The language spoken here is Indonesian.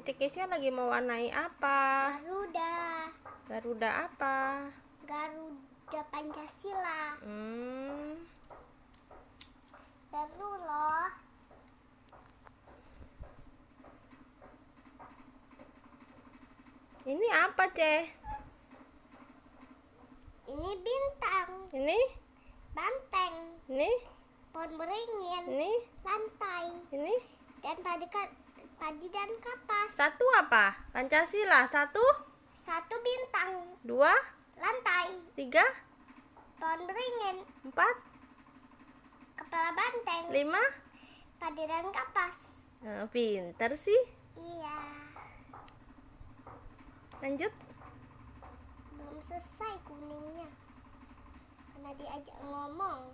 Cici Kesia lagi mewarnai apa? Garuda. Garuda apa? Garuda Pancasila. Seru loh. Ini apa, Ceh? Ini bintang. Ini? Banteng. Ini? Pohon beringin. Ini? Lantai. Ini? Dan padi dan kapas. Satu apa? Pancasila. Satu? Satu bintang. Dua? Lantai. Tiga? Pohon beringin. Empat? Kepala banteng. Lima? Padi dan kapas. Pinter sih. Iya. Lanjut. Belum selesai kuningnya. Karena diajak ngomong.